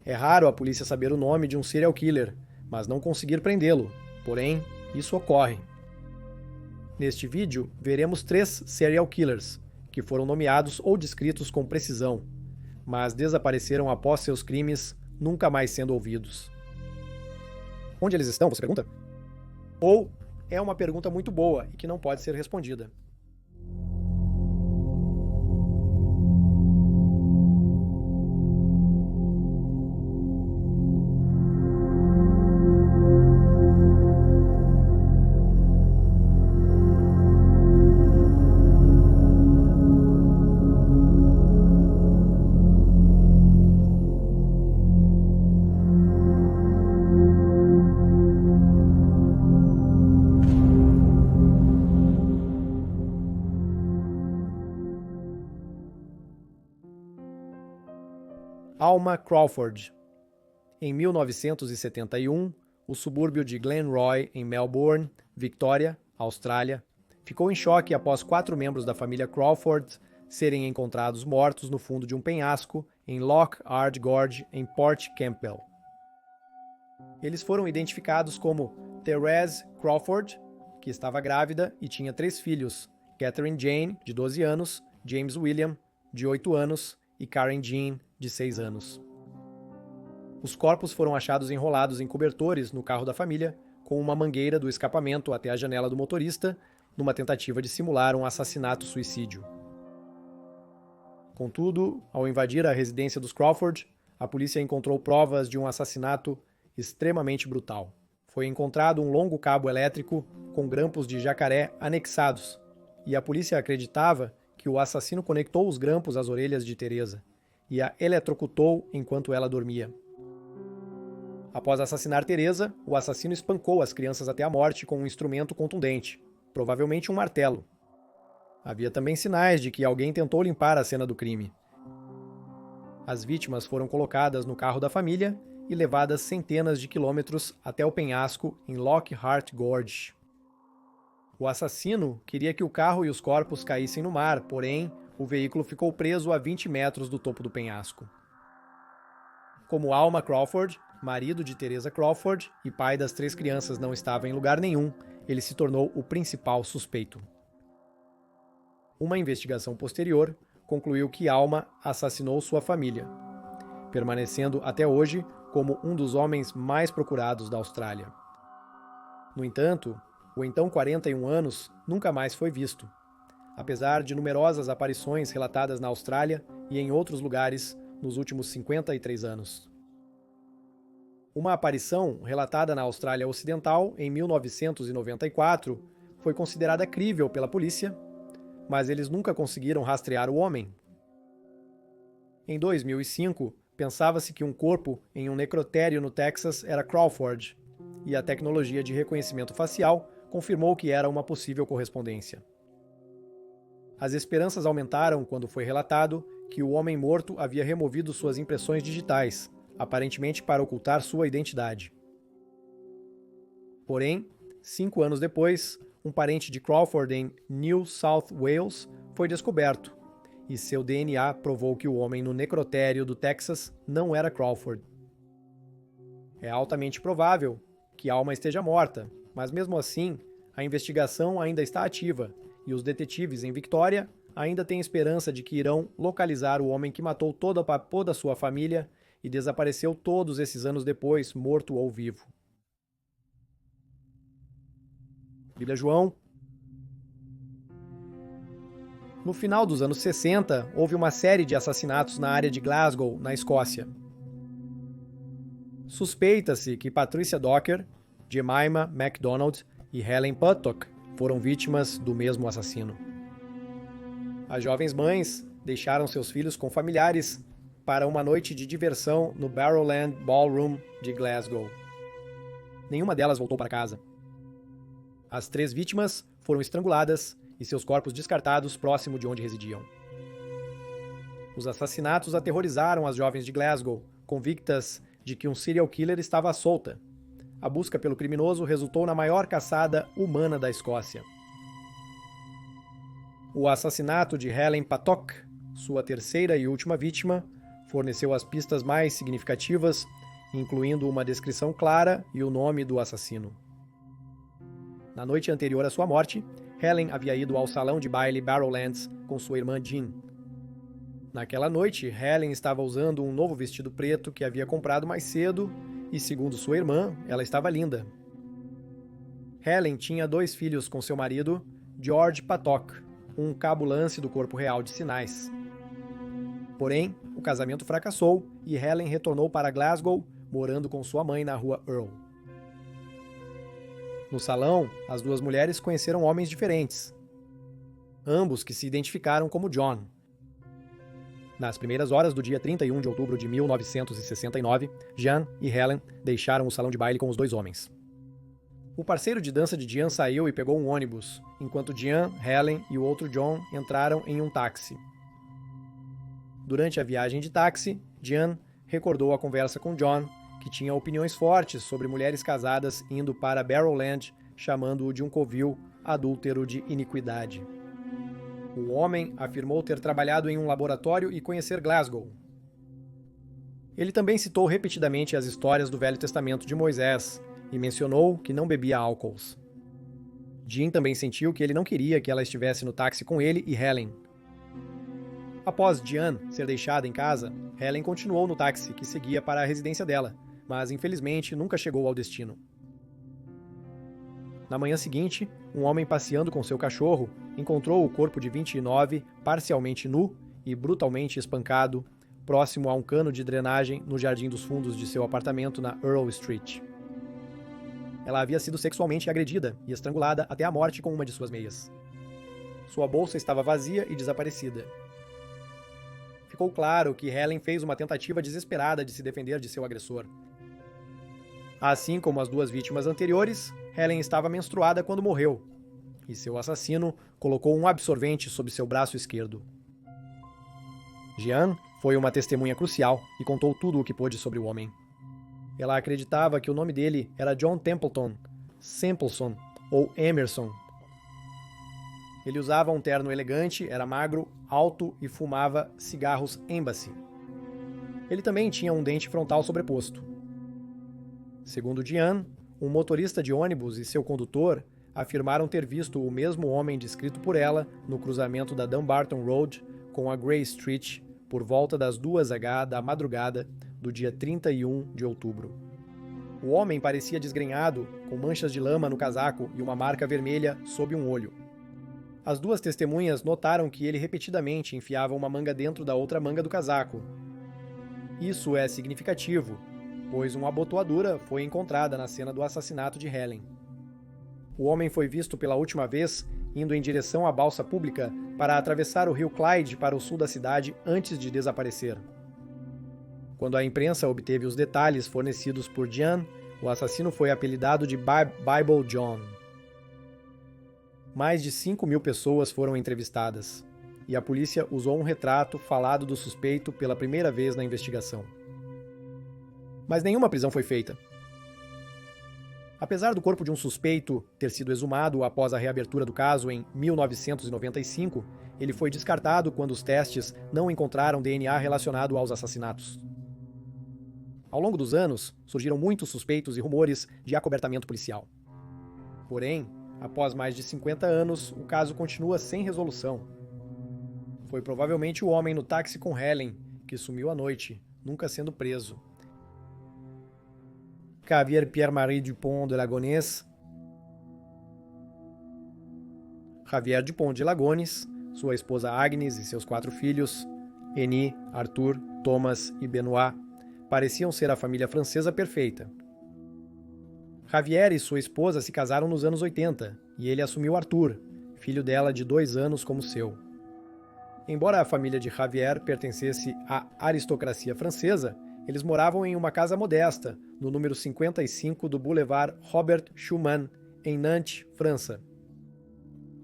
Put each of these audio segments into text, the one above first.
É raro a polícia saber o nome de um serial killer, mas não conseguir prendê-lo. Porém, isso ocorre. Neste vídeo, veremos 3 serial killers, que foram nomeados ou descritos com precisão, mas desapareceram após seus crimes, nunca mais sendo ouvidos. Onde eles estão, você pergunta? Ou é uma pergunta muito boa e que não pode ser respondida. Alma Crawford. Em 1971, o subúrbio de Glenroy, em Melbourne, Victoria, Austrália, ficou em choque após 4 membros da família Crawford serem encontrados mortos no fundo de um penhasco em Loch Ard Gorge, em Port Campbell. Eles foram identificados como Therese Crawford, que estava grávida e tinha 3 filhos, Catherine Jane, de 12 anos, James William, de 8 anos, e Karen Jean, de 6 anos. Os corpos foram achados enrolados em cobertores no carro da família, com uma mangueira do escapamento até a janela do motorista, numa tentativa de simular um assassinato-suicídio. Contudo, ao invadir a residência dos Crawford, a polícia encontrou provas de um assassinato extremamente brutal. Foi encontrado um longo cabo elétrico com grampos de jacaré anexados, e a polícia acreditava que o assassino conectou os grampos às orelhas de Teresa e a eletrocutou enquanto ela dormia. Após assassinar Teresa, o assassino espancou as crianças até a morte com um instrumento contundente, provavelmente um martelo. Havia também sinais de que alguém tentou limpar a cena do crime. As vítimas foram colocadas no carro da família e levadas centenas de quilômetros até o penhasco em Loch Ard Gorge. O assassino queria que o carro e os corpos caíssem no mar, porém, o veículo ficou preso a 20 metros do topo do penhasco. Como Alma Crawford, marido de Teresa Crawford e pai das 3 crianças, não estava em lugar nenhum, ele se tornou o principal suspeito. Uma investigação posterior concluiu que Alma assassinou sua família, permanecendo até hoje como um dos homens mais procurados da Austrália. No entanto, o então 41 anos nunca mais foi visto, apesar de numerosas aparições relatadas na Austrália e em outros lugares nos últimos 53 anos. Uma aparição relatada na Austrália Ocidental em 1994 foi considerada crível pela polícia, mas eles nunca conseguiram rastrear o homem. Em 2005, pensava-se que um corpo em um necrotério no Texas era Crawford, e a tecnologia de reconhecimento facial confirmou que era uma possível correspondência. As esperanças aumentaram quando foi relatado que o homem morto havia removido suas impressões digitais, aparentemente para ocultar sua identidade. Porém, 5 anos depois, um parente de Crawford em New South Wales foi descoberto, e seu DNA provou que o homem no necrotério do Texas não era Crawford. É altamente provável que Alma esteja morta, mas mesmo assim, a investigação ainda está ativa, e os detetives em Victoria ainda têm esperança de que irão localizar o homem que matou toda a sua família e desapareceu todos esses anos depois, morto ou vivo. Bíblia João. No final dos anos 60, houve uma série de assassinatos na área de Glasgow, na Escócia. Suspeita-se que Patricia Docker, Jemima MacDonald e Helen Puttock foram vítimas do mesmo assassino. As jovens mães deixaram seus filhos com familiares para uma noite de diversão no Barrowland Ballroom de Glasgow. Nenhuma delas voltou para casa. As 3 vítimas foram estranguladas e seus corpos descartados próximo de onde residiam. Os assassinatos aterrorizaram as jovens de Glasgow, convictas de que um serial killer estava à solta. A busca pelo criminoso resultou na maior caçada humana da Escócia. O assassinato de Helen Puttock, sua terceira e última vítima, forneceu as pistas mais significativas, incluindo uma descrição clara e o nome do assassino. Na noite anterior à sua morte, Helen havia ido ao salão de baile Barrowlands com sua irmã Jean. Naquela noite, Helen estava usando um novo vestido preto que havia comprado mais cedo e, segundo sua irmã, ela estava linda. Helen tinha 2 filhos com seu marido, George Patok, um cabo-lance do Corpo Real de Sinais. Porém, o casamento fracassou e Helen retornou para Glasgow, morando com sua mãe na rua Earl. No salão, as 2 mulheres conheceram homens diferentes, ambos que se identificaram como John. Nas primeiras horas do dia 31 de outubro de 1969, Jean e Helen deixaram o salão de baile com os 2 homens. O parceiro de dança de Jean saiu e pegou um ônibus, enquanto Jean, Helen e o outro John entraram em um táxi. Durante a viagem de táxi, Jean recordou a conversa com John, que tinha opiniões fortes sobre mulheres casadas indo para Barrowland, chamando-o de um covil adúltero de iniquidade. O homem afirmou ter trabalhado em um laboratório e conhecer Glasgow. Ele também citou repetidamente as histórias do Velho Testamento de Moisés e mencionou que não bebia álcools. Jean também sentiu que ele não queria que ela estivesse no táxi com ele e Helen. Após Jean ser deixada em casa, Helen continuou no táxi que seguia para a residência dela, mas infelizmente nunca chegou ao destino. Na manhã seguinte, um homem passeando com seu cachorro encontrou o corpo de 29 parcialmente nu e brutalmente espancado, próximo a um cano de drenagem no jardim dos fundos de seu apartamento na Earl Street. Ela havia sido sexualmente agredida e estrangulada até a morte com uma de suas meias. Sua bolsa estava vazia e desaparecida. Ficou claro que Helen fez uma tentativa desesperada de se defender de seu agressor. Assim como as 2 vítimas anteriores, Helen estava menstruada quando morreu, e seu assassino colocou um absorvente sob seu braço esquerdo. Jean foi uma testemunha crucial e contou tudo o que pôde sobre o homem. Ela acreditava que o nome dele era John Templeton, Sampleson ou Emerson. Ele usava um terno elegante, era magro, alto e fumava cigarros Embassy. Ele também tinha um dente frontal sobreposto. Segundo Jean, um motorista de ônibus e seu condutor afirmaram ter visto o mesmo homem descrito por ela no cruzamento da Dumbarton Road com a Grey Street por volta das 2h da madrugada do dia 31 de outubro. O homem parecia desgrenhado, com manchas de lama no casaco e uma marca vermelha sob um olho. As 2 testemunhas notaram que ele repetidamente enfiava uma manga dentro da outra manga do casaco. Isso é significativo, pois uma abotoadura foi encontrada na cena do assassinato de Helen. O homem foi visto pela última vez indo em direção à balsa pública para atravessar o rio Clyde para o sul da cidade antes de desaparecer. Quando a imprensa obteve os detalhes fornecidos por Jean, o assassino foi apelidado de Bible John. Mais de 5.000 pessoas foram entrevistadas, e a polícia usou um retrato falado do suspeito pela primeira vez na investigação. Mas nenhuma prisão foi feita. Apesar do corpo de um suspeito ter sido exumado após a reabertura do caso em 1995, ele foi descartado quando os testes não encontraram DNA relacionado aos assassinatos. Ao longo dos anos, surgiram muitos suspeitos e rumores de acobertamento policial. Porém, após mais de 50 anos, o caso continua sem resolução. Foi provavelmente o homem no táxi com Helen que sumiu à noite, nunca sendo preso. Javier Pierre-Marie Dupont de Ligonnès, Javier Dupont de Ligonnès, sua esposa Agnes e seus 4 filhos, Eni, Arthur, Thomas e Benoit, pareciam ser a família francesa perfeita. Javier e sua esposa se casaram nos anos 80, e ele assumiu Arthur, filho dela de 2 anos, como seu. Embora a família de Javier pertencesse à aristocracia francesa, eles moravam em uma casa modesta, no número 55 do Boulevard Robert Schumann, em Nantes, França.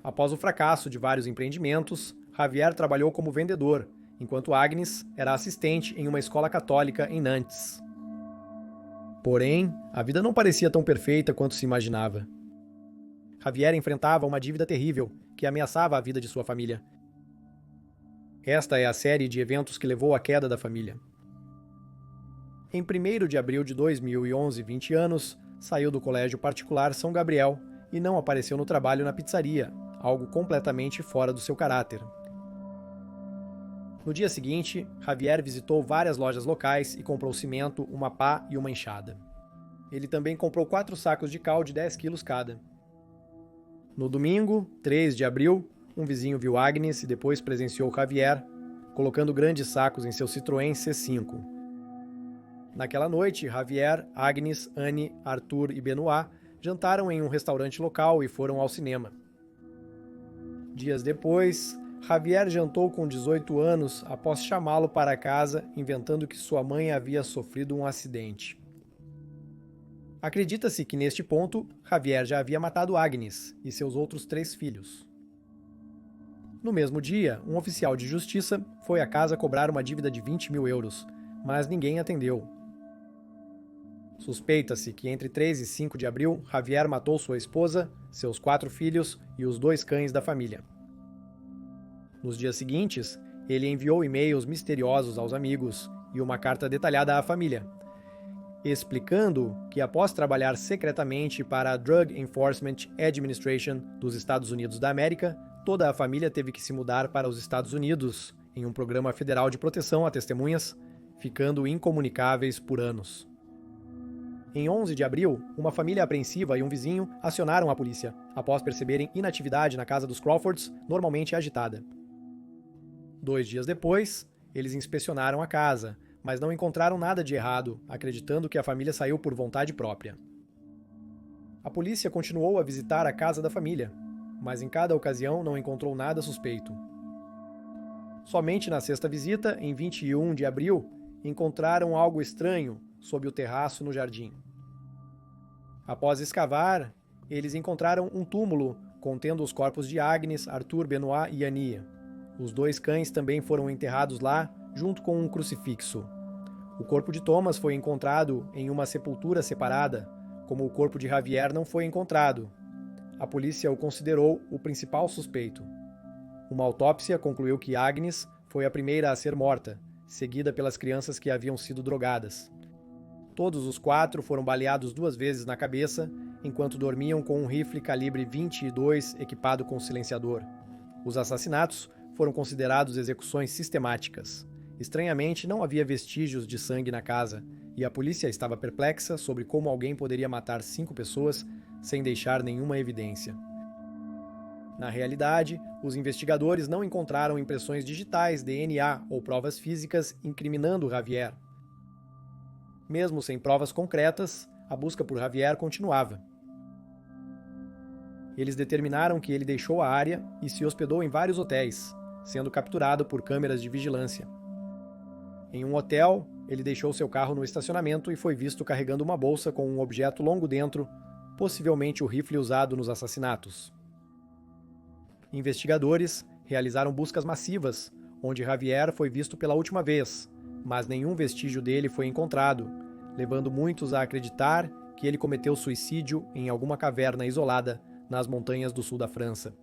Após o fracasso de vários empreendimentos, Javier trabalhou como vendedor, enquanto Agnes era assistente em uma escola católica em Nantes. Porém, a vida não parecia tão perfeita quanto se imaginava. Javier enfrentava uma dívida terrível que ameaçava a vida de sua família. Esta é a série de eventos que levou à queda da família. Em 1º de abril de 2011, 20 anos, saiu do colégio particular São Gabriel e não apareceu no trabalho na pizzaria, algo completamente fora do seu caráter. No dia seguinte, Javier visitou várias lojas locais e comprou cimento, uma pá e uma enxada. Ele também comprou 4 sacos de cal de 10 quilos cada. No domingo, 3 de abril, um vizinho viu Agnes e depois presenciou Javier, colocando grandes sacos em seu Citroën C5. Naquela noite, Javier, Agnes, Anne, Arthur e Benoit jantaram em um restaurante local e foram ao cinema. Dias depois, Javier jantou com 18 anos após chamá-lo para casa, inventando que sua mãe havia sofrido um acidente. Acredita-se que neste ponto, Javier já havia matado Agnes e seus outros 3 filhos. No mesmo dia, um oficial de justiça foi à casa cobrar uma dívida de 20 mil euros, mas ninguém atendeu. Suspeita-se que entre 3 e 5 de abril, Javier matou sua esposa, seus 4 filhos e os 2 cães da família. Nos dias seguintes, ele enviou e-mails misteriosos aos amigos e uma carta detalhada à família, explicando que após trabalhar secretamente para a Drug Enforcement Administration dos Estados Unidos da América, toda a família teve que se mudar para os Estados Unidos em um programa federal de proteção a testemunhas, ficando incomunicáveis por anos. Em 11 de abril, uma família apreensiva e um vizinho acionaram a polícia, após perceberem inatividade na casa dos Crawfords, normalmente agitada. 2 dias depois, eles inspecionaram a casa, mas não encontraram nada de errado, acreditando que a família saiu por vontade própria. A polícia continuou a visitar a casa da família, mas em cada ocasião não encontrou nada suspeito. Somente na sexta visita, em 21 de abril, encontraram algo estranho sob o terraço no jardim. Após escavar, eles encontraram um túmulo contendo os corpos de Agnes, Arthur, Benoit e Annie. Os 2 cães também foram enterrados lá, junto com um crucifixo. O corpo de Thomas foi encontrado em uma sepultura separada, como o corpo de Javier não foi encontrado. A polícia o considerou o principal suspeito. Uma autópsia concluiu que Agnes foi a primeira a ser morta, seguida pelas crianças que haviam sido drogadas. Todos os 4 foram baleados 2 vezes na cabeça, enquanto dormiam com um rifle calibre 22 equipado com silenciador. Os assassinatos foram considerados execuções sistemáticas. Estranhamente, não havia vestígios de sangue na casa, e a polícia estava perplexa sobre como alguém poderia matar 5 pessoas sem deixar nenhuma evidência. Na realidade, os investigadores não encontraram impressões digitais, DNA ou provas físicas incriminando Javier. Mesmo sem provas concretas, a busca por Javier continuava. Eles determinaram que ele deixou a área e se hospedou em vários hotéis, sendo capturado por câmeras de vigilância. Em um hotel, ele deixou seu carro no estacionamento e foi visto carregando uma bolsa com um objeto longo dentro, possivelmente o rifle usado nos assassinatos. Investigadores realizaram buscas massivas, onde Javier foi visto pela última vez, mas nenhum vestígio dele foi encontrado, levando muitos a acreditar que ele cometeu suicídio em alguma caverna isolada nas montanhas do sul da França.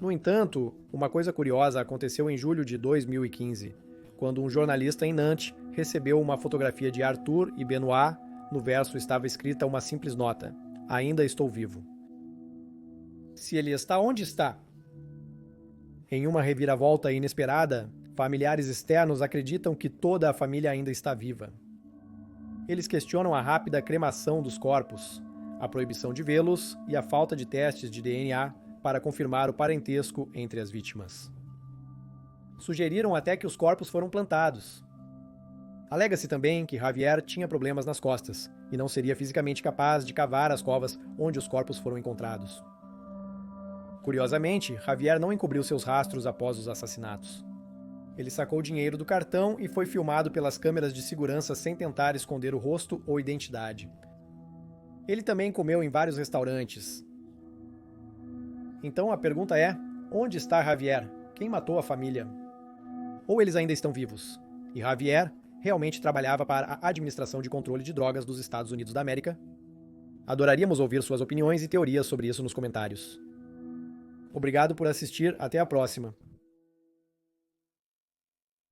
No entanto, uma coisa curiosa aconteceu em julho de 2015, quando um jornalista em Nantes recebeu uma fotografia de Arthur e Benoit. No verso estava escrita uma simples nota: "Ainda estou vivo." Se ele está, onde está? Em uma reviravolta inesperada, familiares externos acreditam que toda a família ainda está viva. Eles questionam a rápida cremação dos corpos, a proibição de vê-los e a falta de testes de DNA para confirmar o parentesco entre as vítimas. Sugeriram até que os corpos foram plantados. Alega-se também que Javier tinha problemas nas costas e não seria fisicamente capaz de cavar as covas onde os corpos foram encontrados. Curiosamente, Javier não encobriu seus rastros após os assassinatos. Ele sacou dinheiro do cartão e foi filmado pelas câmeras de segurança sem tentar esconder o rosto ou identidade. Ele também comeu em vários restaurantes. Então a pergunta é: onde está Javier? Quem matou a família? Ou eles ainda estão vivos? E Javier realmente trabalhava para a Administração de Controle de Drogas dos Estados Unidos da América? Adoraríamos ouvir suas opiniões e teorias sobre isso nos comentários. Obrigado por assistir, até a próxima!